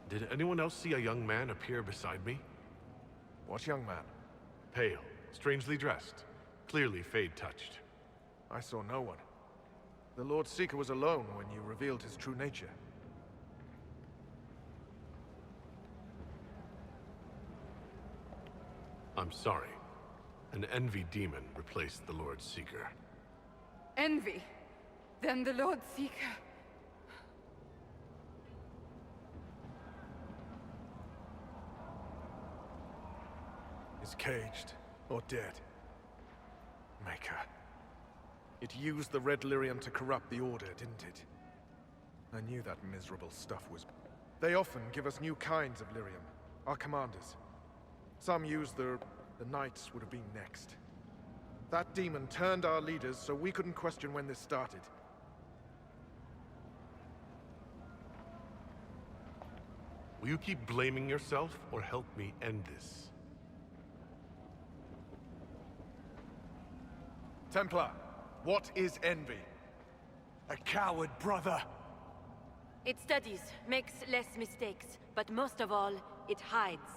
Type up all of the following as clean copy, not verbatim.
Did anyone else see a young man appear beside me? What young man? Pale, strangely dressed, clearly fade-touched. I saw no one. The Lord Seeker was alone when you revealed his true nature. I'm sorry. An envy demon replaced the Lord Seeker. Envy? Then the Lord Seeker... is caged or dead. Maker. It used the red lyrium to corrupt the Order, didn't it? I knew that miserable stuff was... They often give us new kinds of lyrium, our commanders. Some use the Knights would have been next. That demon turned our leaders so we couldn't question when this started. Will you keep blaming yourself, or help me end this? Templar, what is envy? A coward, brother! It studies, makes less mistakes, but most of all, it hides.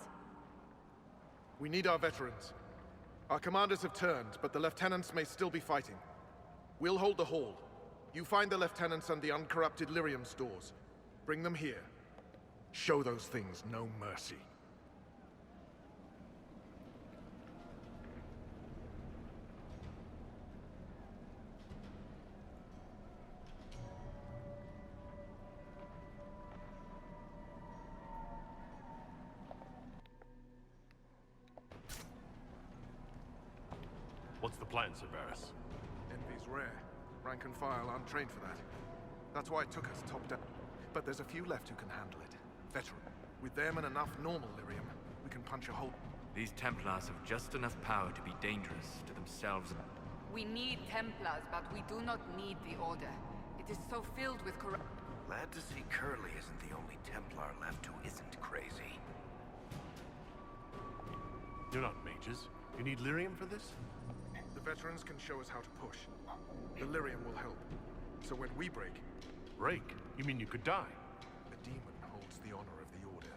We need our veterans. Our commanders have turned, but the lieutenants may still be fighting. We'll hold the hall. You find the lieutenants and the uncorrupted lyrium stores. Bring them here. Show those things no mercy. What's the plan, Sir Varys? Envy's rare. Rank and file aren't trained for that. That's why it took us top down. But there's a few left who can handle it. Veteran. With them and enough normal lyrium, we can punch a hole. These Templars have just enough power to be dangerous to themselves. We need Templars, but we do not need the Order. It is so filled with corrupt... Glad to see Curly isn't the only Templar left who isn't crazy. You're not mages. You need lyrium for this? The veterans can show us how to push. The lyrium will help. So when we break... Break? You mean you could die? A demon holds the honor of the Order.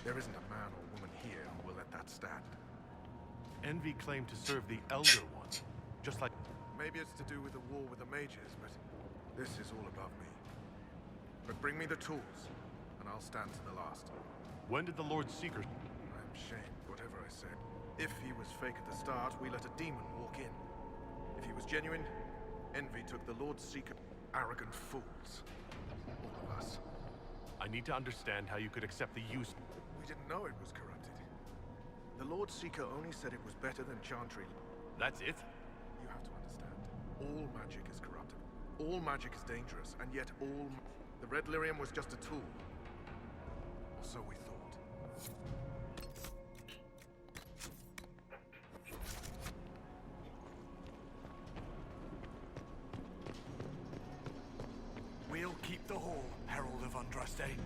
There isn't a man or woman here who will let that stand. Envy claimed to serve the Elder One, just like... Maybe it's to do with the war with the mages, but this is all above me. But bring me the tools, and I'll stand to the last. When did the Lord Seeker... I'm shamed, whatever I say. If he was fake at the start, we let a demon walk in. If he was genuine, Envy took the Lord Seeker. Arrogant fools. All of us. I need to understand how you could accept the use... We didn't know it was corrupted. The Lord Seeker only said it was better than Chantry. That's it? You have to understand. All magic is corrupted. All magic is dangerous, and yet all... The red lyrium was just a tool. Or so we thought. We'll keep the hall, Herald of Andraste.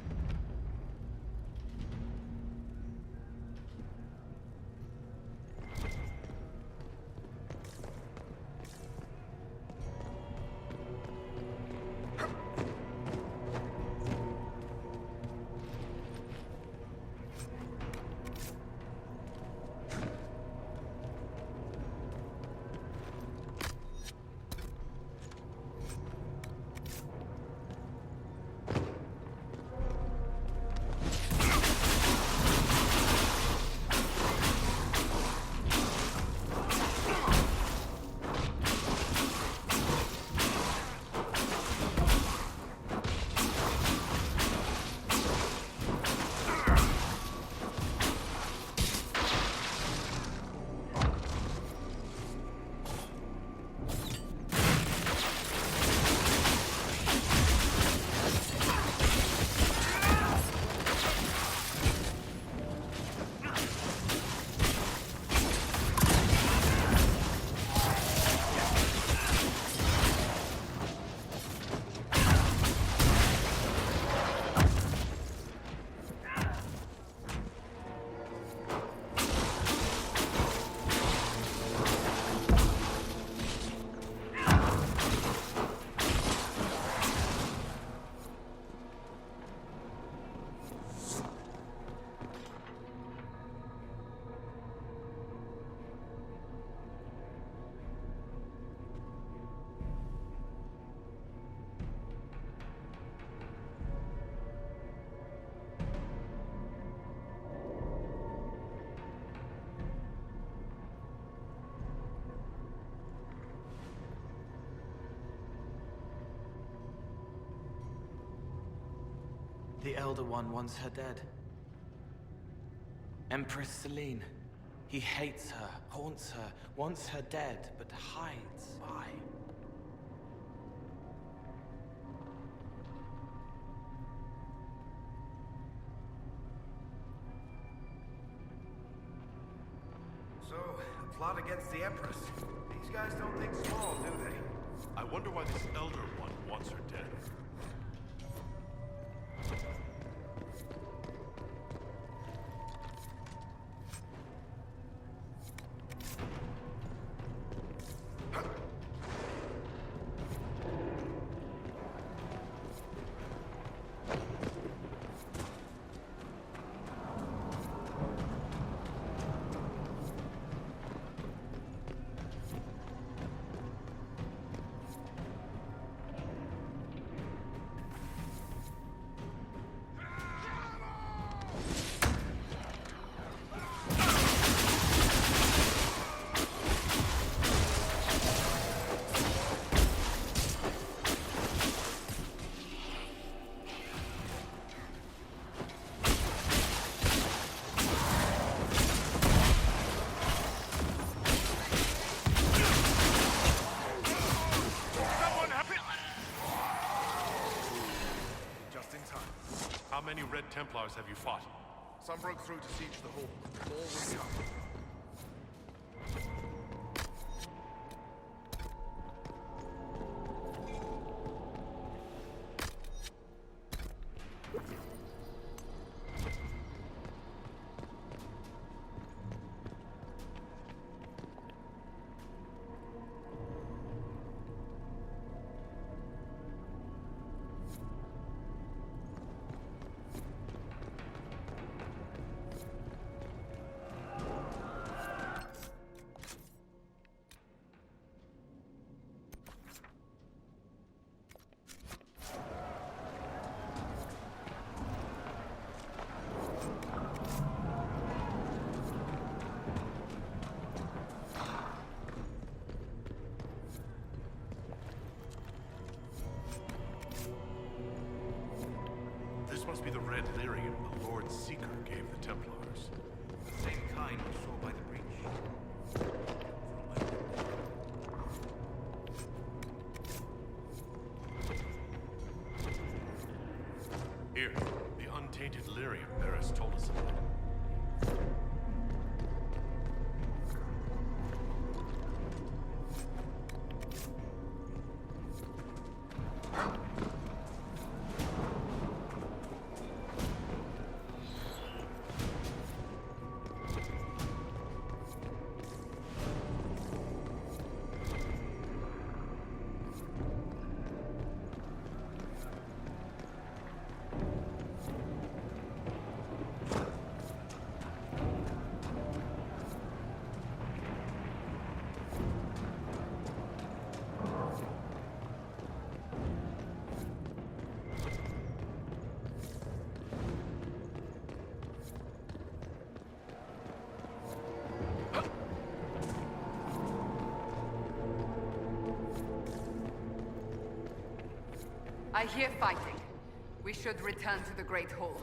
The Elder One wants her dead. Empress Celine. He hates her, haunts her, wants her dead, but hides. Why? So, a plot against the Empress. These guys don't think small, do they? I wonder why this Elder One wants her dead. How many Red Templars have you fought? Some broke through to siege the hall. More will come. This must be the red lyrium the Lord Seeker gave the Templars. The same kind we saw by the breach. Here, the untainted lyrium Barris told us about. I hear fighting. We should return to the Great Hall.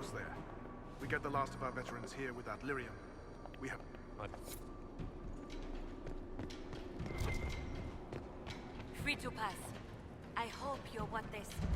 almost there. We get the last of our veterans here with that lyrium. We have... Free to pass. I hope you're what they say.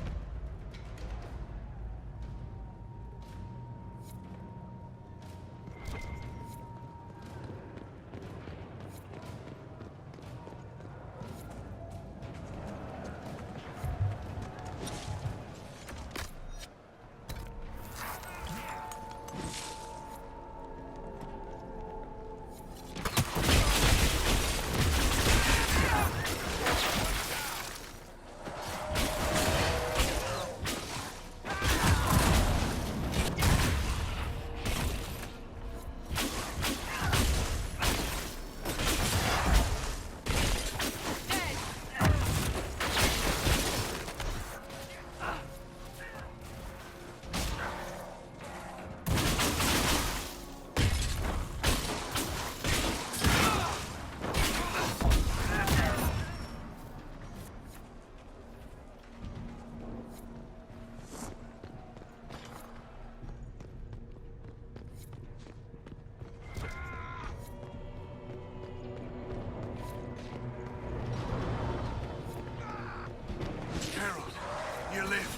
Harold, you live.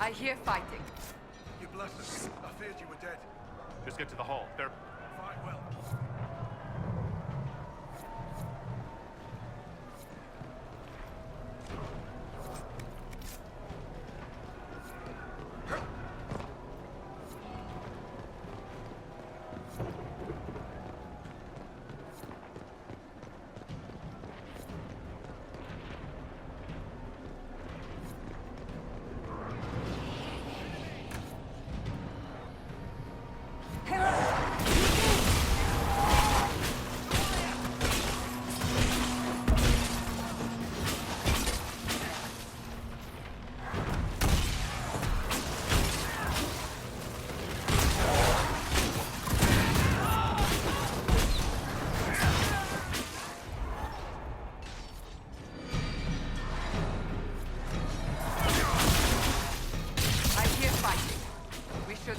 I hear fighting. You bless us. I feared you were dead. Just get to the hall. They're... Fight well.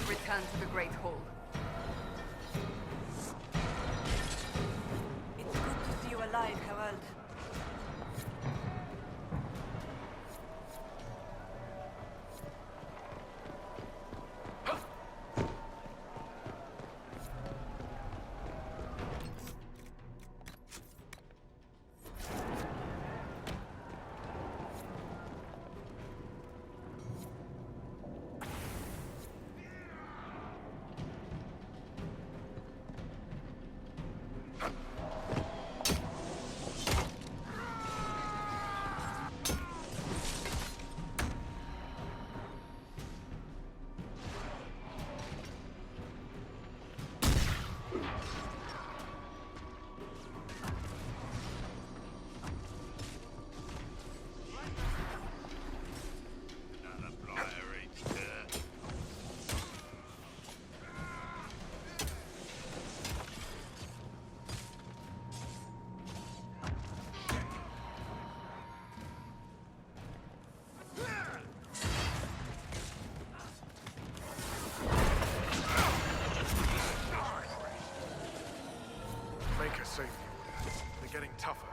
Return to the Great Hall. It's good to see you alive, Harold. Make a safety order. They're getting tougher.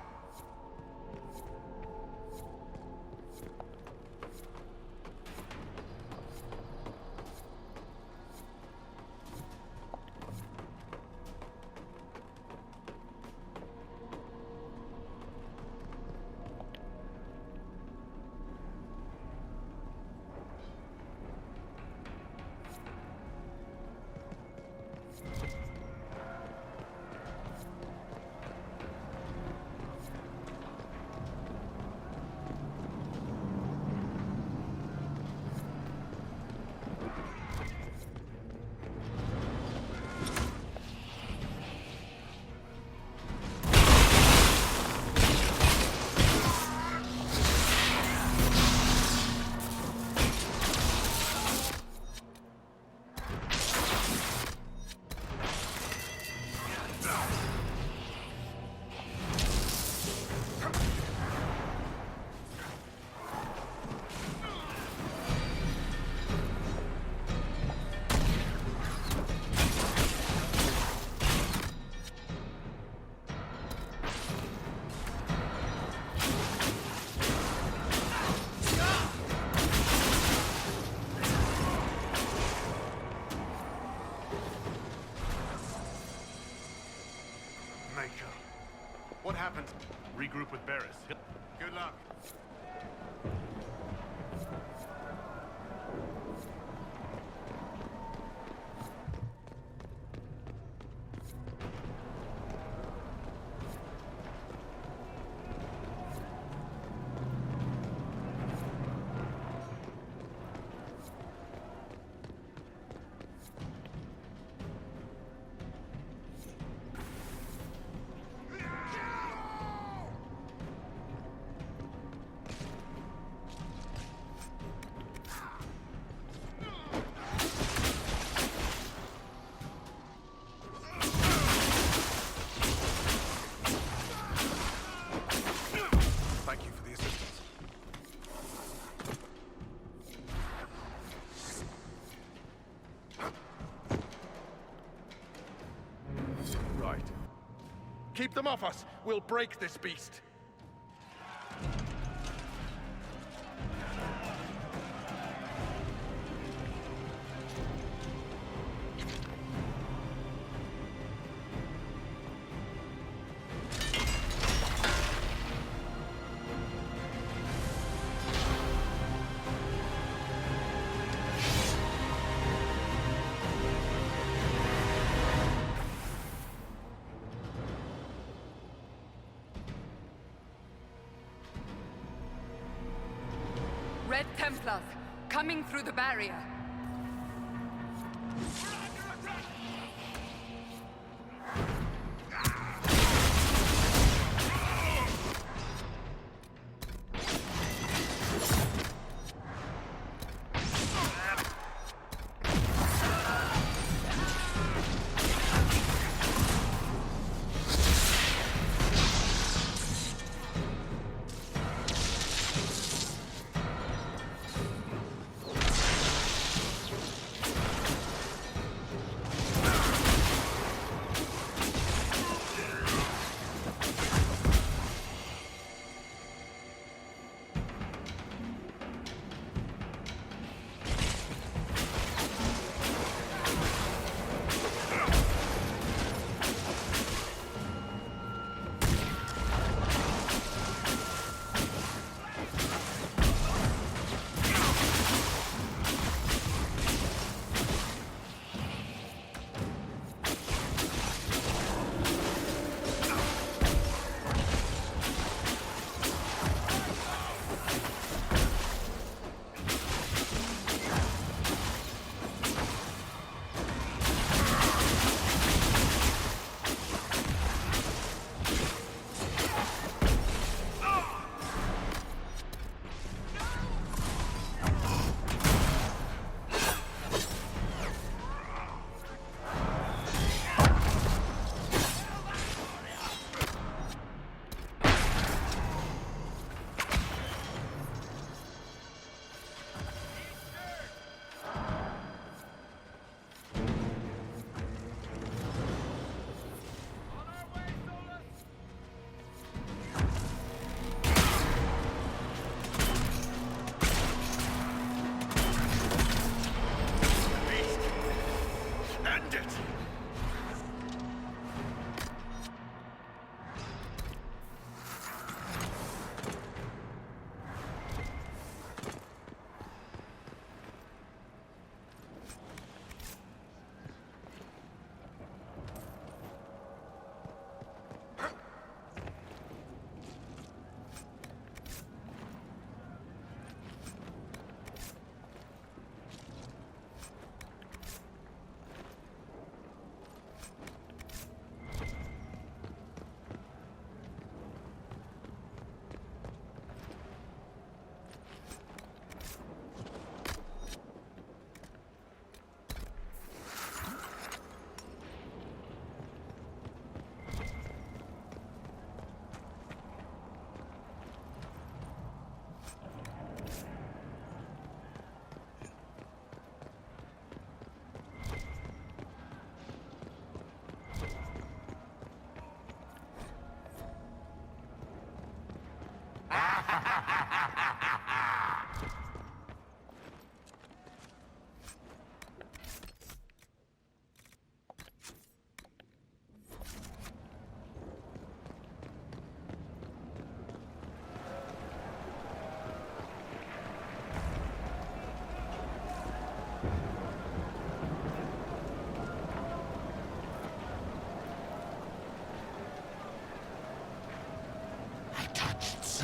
happened? Regroup with Barris. Good luck. Thank you for the assistance. Right. Keep them off us! We'll break this beast! Red Templars, coming through the barrier.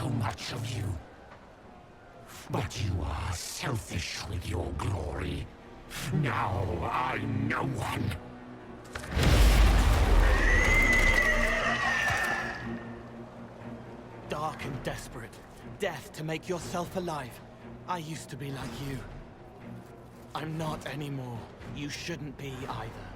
so much of you. But you are selfish with your glory. Now I'm no one. Dark and desperate. Death to make yourself alive. I used to be like you. I'm not anymore. You shouldn't be either.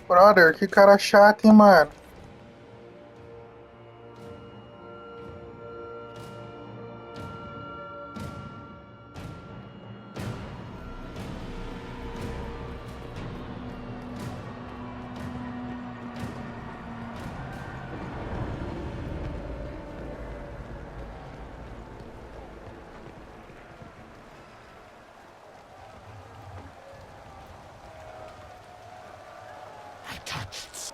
Brother, que cara chato, hein, mano? I touched.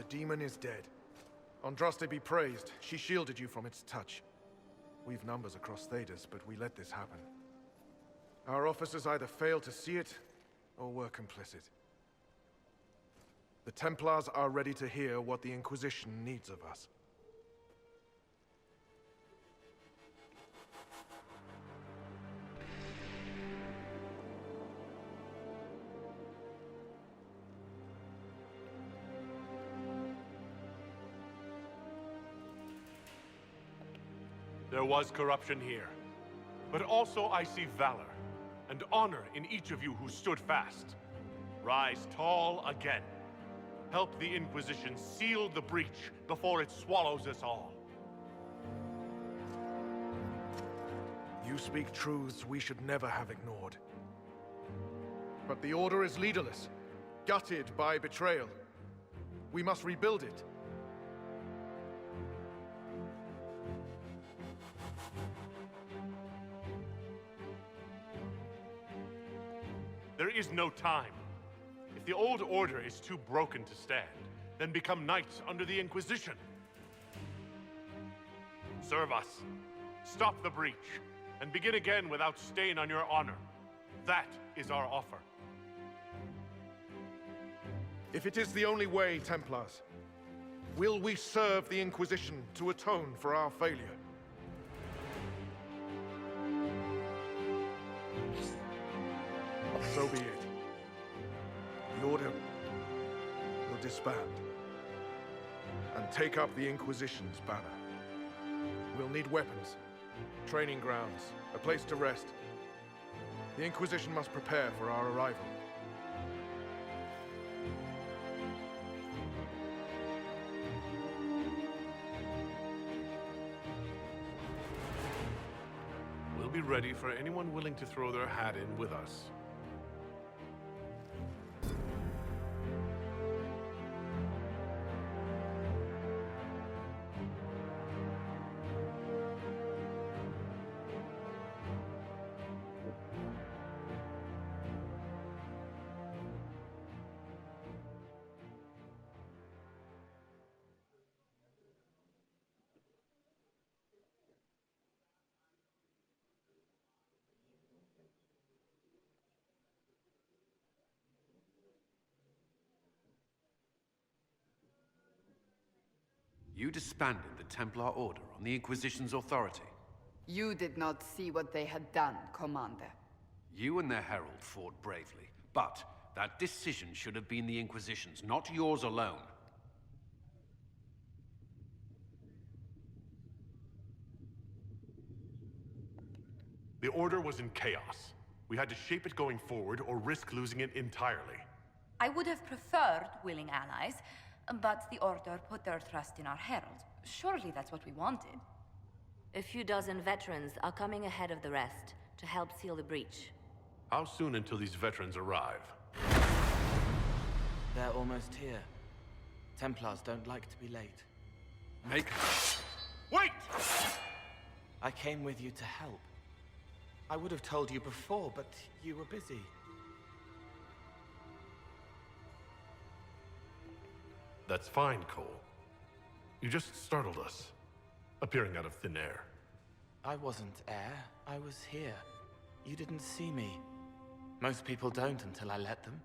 demon is dead. Andraste be praised, she shielded you from its touch. We've numbers across Thedas, but we let this happen. Our officers either failed to see it, or were complicit. The Templars are ready to hear what the Inquisition needs of us. There was corruption here, but also I see valor and honor in each of you who stood fast. Rise tall again. Help the Inquisition seal the breach before it swallows us all. You speak truths we should never have ignored. But the Order is leaderless, gutted by betrayal. We must rebuild it. There is no time. If the old order is too broken to stand, then become knights under the Inquisition. Serve us, stop the breach, and begin again without stain on your honor. That is our offer. If it is the only way, Templars, will we serve the Inquisition to atone for our failure? So be it. The Order will disband and take up the Inquisition's banner. We'll need weapons, training grounds, a place to rest. The Inquisition must prepare for our arrival. We'll be ready for anyone willing to throw their hat in with us. You disbanded the Templar Order on the Inquisition's authority. You did not see what they had done, Commander. You and their herald fought bravely, but that decision should have been the Inquisition's, not yours alone. The Order was in chaos. We had to shape it going forward or risk losing it entirely. I would have preferred willing allies, but the Order put their trust in our herald. Surely that's what we wanted. A few dozen veterans are coming ahead of the rest to help seal the breach. How soon until these veterans arrive? They're almost here. Templars don't like to be late. Make... Wait! I came with you to help. I would have told you before, but you were busy. That's fine, Cole. You just startled us, appearing out of thin air. I wasn't air. I was here. You didn't see me. Most people don't until I let them.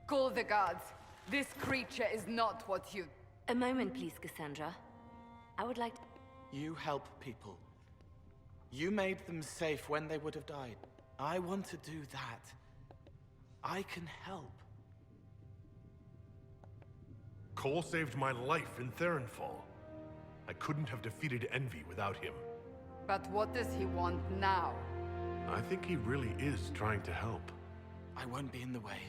Call the guards. This creature is not what you... A moment, please, Cassandra. I would like... You help people. You made them safe when they would have died. I want to do that. I can help. Cole saved my life in Theronfall. I couldn't have defeated Envy without him. But what does he want now? I think he really is trying to help. I won't be in the way.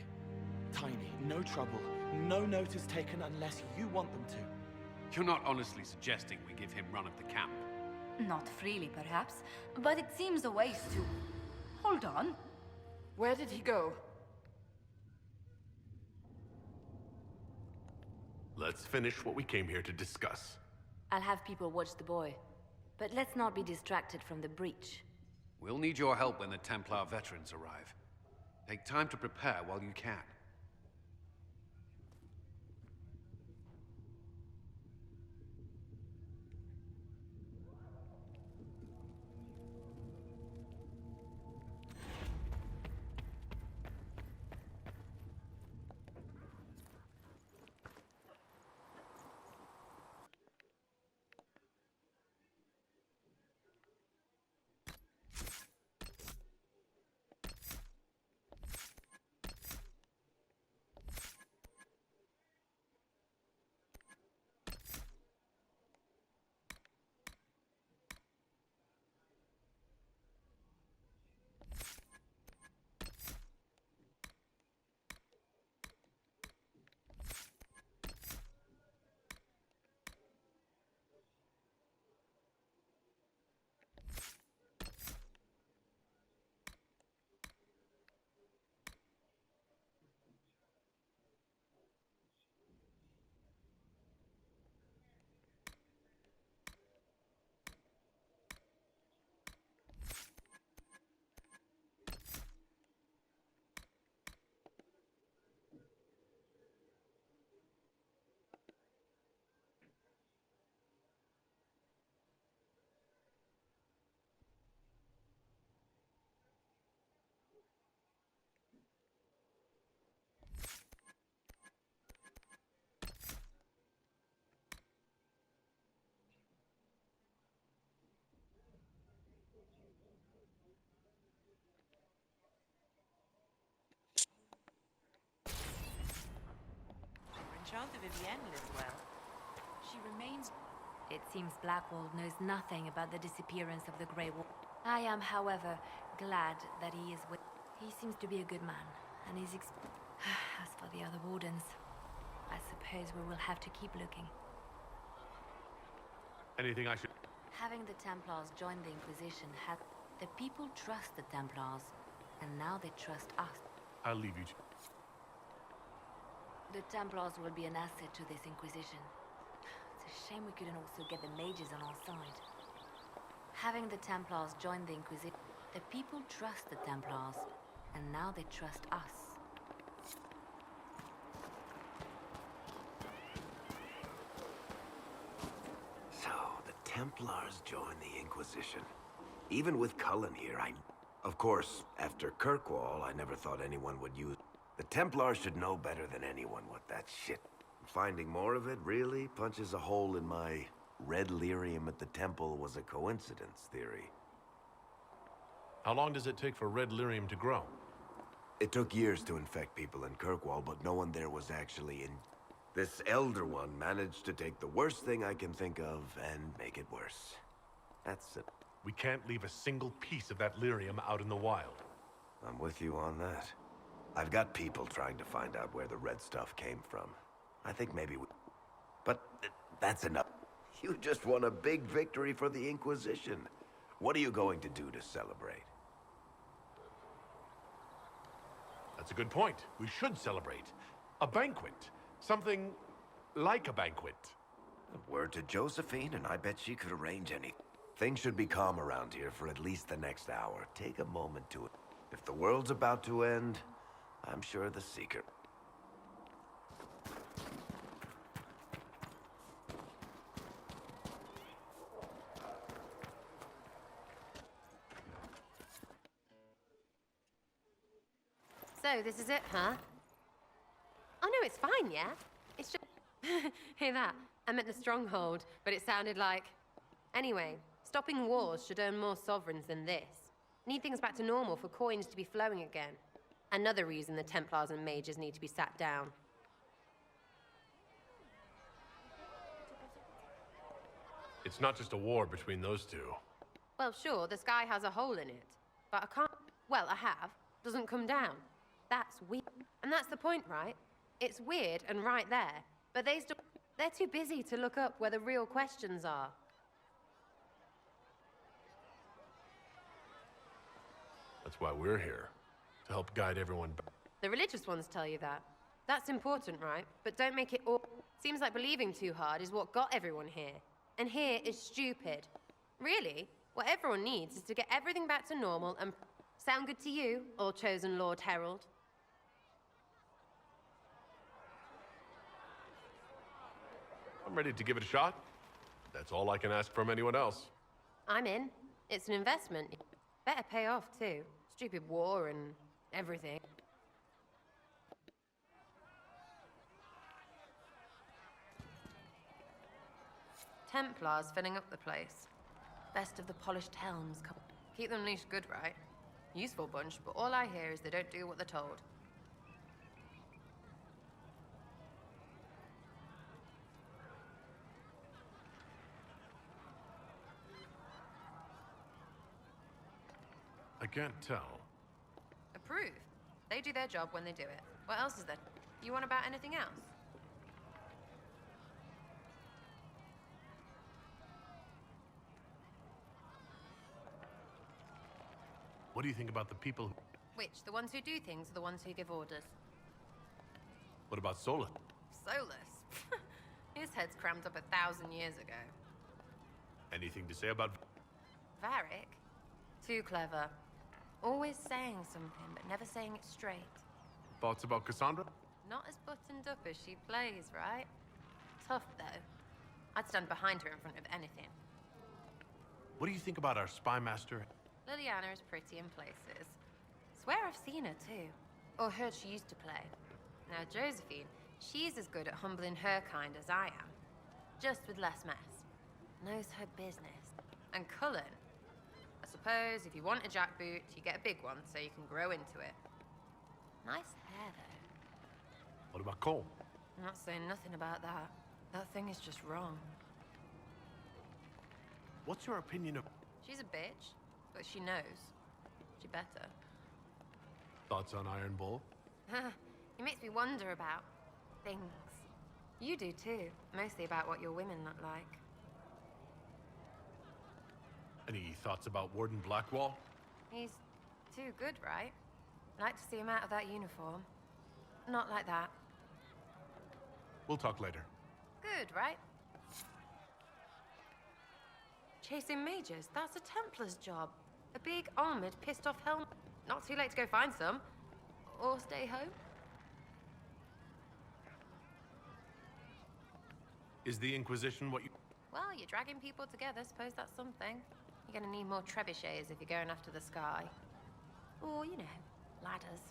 Tiny, no trouble. No notice taken unless you want them to. You're not honestly suggesting we give him run of the camp? Not freely, perhaps, but it seems a waste to... Hold on. Where did he go? Let's finish what we came here to discuss. I'll have people watch the boy. But let's not be distracted from the breach. We'll need your help when the Templar veterans arrive. Take time to prepare while you can. Count de Vivienne lives well. She remains... It seems Blackwall knows nothing about the disappearance of the Grey Wolf. I am, however, glad that he is with... He seems to be a good man, and he's as for the other wardens, I suppose we will have to keep looking. Anything I should... Having the Templars join the Inquisition had... The people trust the Templars, and now they trust us. I'll leave you to... The Templars will be an asset to this Inquisition. It's a shame we couldn't also get the mages on our side. Having the Templars join the Inquisition... The people trust the Templars, and now they trust us. So, the Templars join the Inquisition. Even with Cullen here, Of course, after Kirkwall, I never thought anyone would use... The Templars should know better than anyone what that shit... Finding more of it really punches a hole in my red lyrium at the temple was a coincidence theory. How long does it take for red lyrium to grow? It took years to infect people in Kirkwall, but no one there was actually in... This Elder One managed to take the worst thing I can think of and make it worse. That's it. We can't leave a single piece of that lyrium out in the wild. I'm with you on that. I've got people trying to find out where the red stuff came from. I think maybe we... But that's enough. You just won a big victory for the Inquisition. What are you going to do to celebrate? That's a good point. We should celebrate. A banquet. Something like a banquet. A word to Josephine, and I bet she could arrange anything. Things should be calm around here for at least the next hour. Take a moment to it. If the world's about to end, I'm sure the Seeker... So, this is it, huh? Oh no, it's fine, yeah? It's just... Hear that? I meant the stronghold, but it sounded like... Anyway, stopping wars should earn more sovereigns than this. Need things back to normal for coins to be flowing again. Another reason the Templars and mages need to be sat down. It's not just a war between those two. Well, sure, the sky has a hole in it. But I can't... Well, I have. Doesn't come down. That's weird. And that's the point, right? It's weird and right there. But they're too busy to look up where the real questions are. That's why we're here. To help guide everyone back. The religious ones tell you that. That's important, right? But don't make it all... Seems like believing too hard is what got everyone here. And here is stupid. Really? What everyone needs is to get everything back to normal and... Sound good to you, all chosen Lord Herald? I'm ready to give it a shot. That's all I can ask from anyone else. I'm in. It's an investment. Better pay off, too. Stupid war and everything. Templars filling up the place. Best of the polished helms. Keep them leashed good, right? Useful bunch, but all I hear is they don't do what they're told. I can't tell. Approve. They do their job when they do it. What else is there? You want about anything else? What do you think about the people who... Which? The ones who do things or the ones who give orders? What about Solus? Solus? His head's crammed up 1,000 years ago. Anything to say about... Varric? Too clever. Always saying something, but never saying it straight. Thoughts about Cassandra? Not as buttoned up as she plays, right? Tough, though. I'd stand behind her in front of anything. What do you think about our spy master? Liliana is pretty in places. Swear I've seen her, too. Or heard she used to play. Now, Josephine, she's as good at humbling her kind as I am. Just with less mess. Knows her business. And Cullen. I suppose if you want a jackboot, you get a big one so you can grow into it. Nice hair, though. What about Cole? I'm not saying nothing about that. That thing is just wrong. What's your opinion of... She's a bitch, but she knows. She better. Thoughts on Iron Bull? It makes me wonder about things. You do too. Mostly about what your women look like. Any thoughts about Warden Blackwall? He's too good, right? I'd like to see him out of that uniform. Not like that. We'll talk later. Good, right? Chasing mages, that's a Templar's job. A big, armored, pissed-off helmet. Not too late to go find some. Or stay home. Is the Inquisition what you... Well, you're dragging people together, suppose that's something. You're gonna need more trebuchets if you're going after the sky. Or, you know, ladders.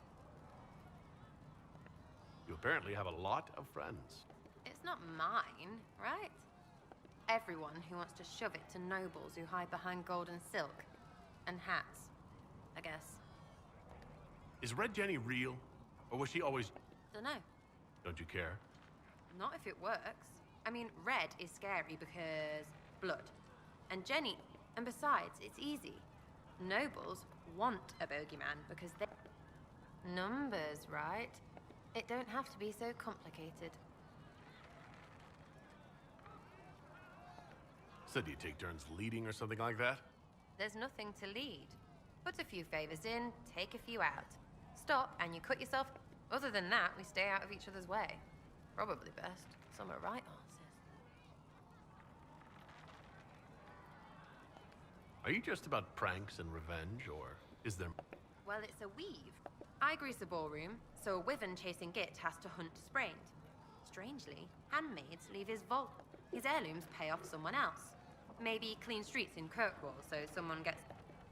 You apparently have a lot of friends. It's not mine, right? Everyone who wants to shove it to nobles who hide behind gold and silk. And hats, I guess. Is Red Jenny real? Or was she always... Dunno. Don't you care? Not if it works. I mean, red is scary because... blood. And Jenny... And besides, it's easy. Nobles want a bogeyman because they... Numbers, right? It don't have to be so complicated. So do you take turns leading or something like that? There's nothing to lead. Put a few favors in, take a few out. Stop, and you cut yourself... Other than that, we stay out of each other's way. Probably best. Some are right answers. Are you just about pranks and revenge, or is there... Well, it's a weave. I grease a ballroom, so a wyvern chasing Git has to hunt sprained. Strangely, handmaids leave his vault. His heirlooms pay off someone else. Maybe clean streets in Kirkwall, so someone gets...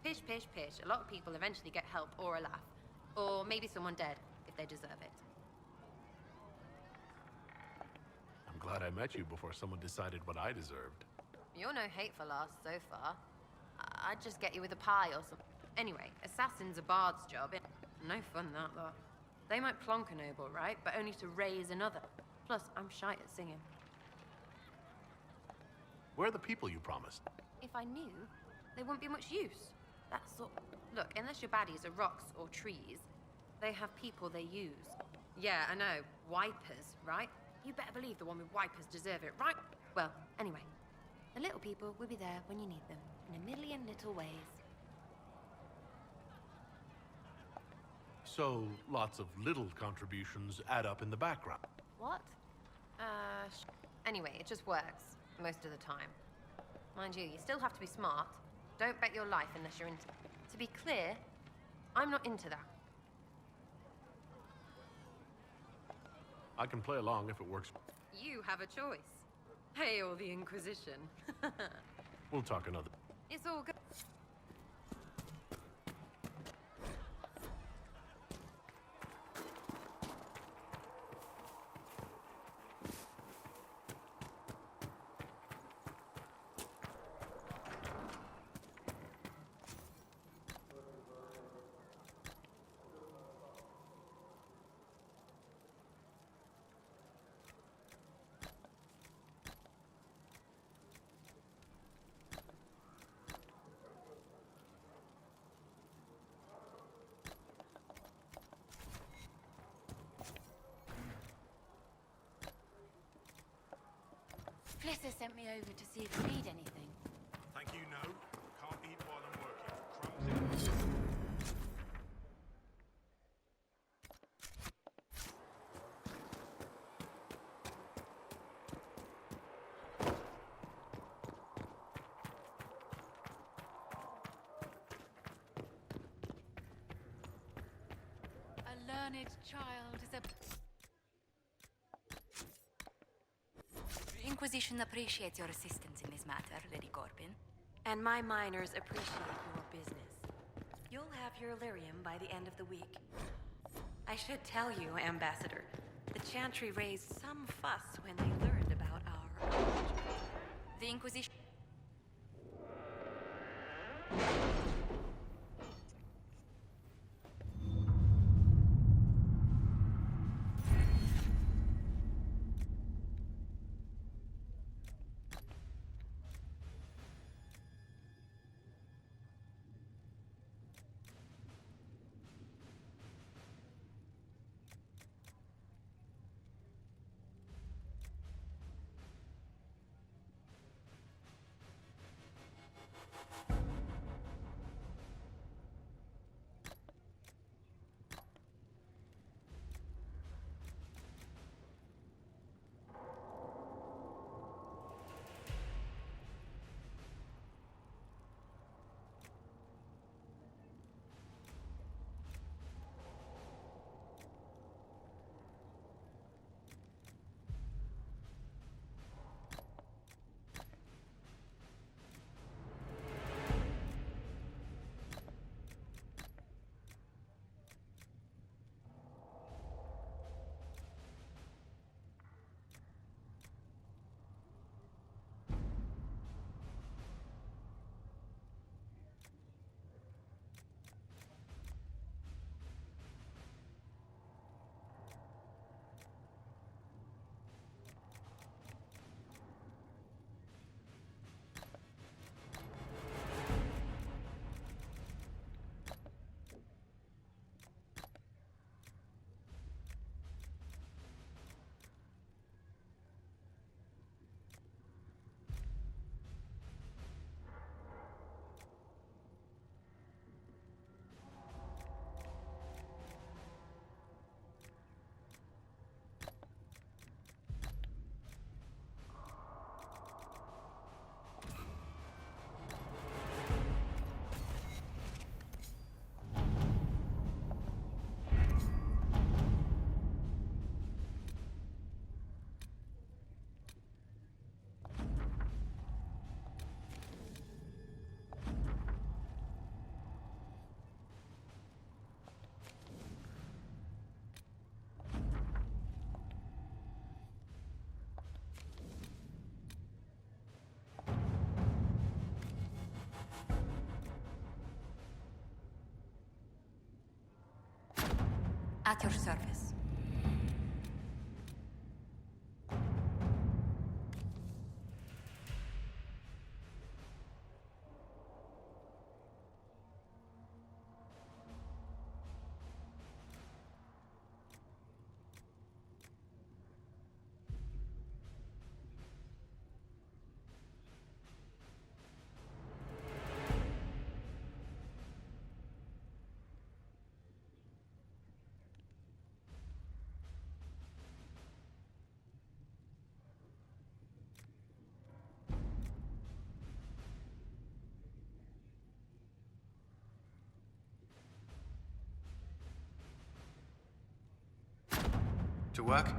Pish, pish, pish. A lot of people eventually get help or a laugh. Or maybe someone dead, if they deserve it. I'm glad I met you before someone decided what I deserved. You're no hateful ass so far. I'd just get you with a pie or something. Anyway, assassin's a bard's job. No fun, that, though. They might plonk a noble, right? But only to raise another. Plus, I'm shy at singing. Where are the people you promised? If I knew, there wouldn't be much use. That's all. Look, unless your baddies are rocks or trees, they have people they use. Yeah, I know. Wipers, right? You better believe the one with wipers deserve it, right? Well, anyway. The little people will be there when you need them, in a million little ways. So, lots of little contributions add up in the background. What? Anyway, it just works, most of the time. Mind you, you still have to be smart. Don't bet your life unless you're into... To be clear, I'm not into that. I can play along if it works. You have a choice. Hail the Inquisition. We'll talk another... It's all good. Flitter sent me over to see if you need anything. Thank you, no. Can't eat while I'm working. Crumbs in. A learned child is a... The Inquisition appreciates your assistance in this matter, Lady Corbin. And my miners appreciate your business. You'll have your lyrium by the end of the week. I should tell you, Ambassador, the Chantry raised some fuss when they learned about our arrangement. The Inquisition... At your service. To work?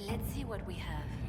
Let's see what we have.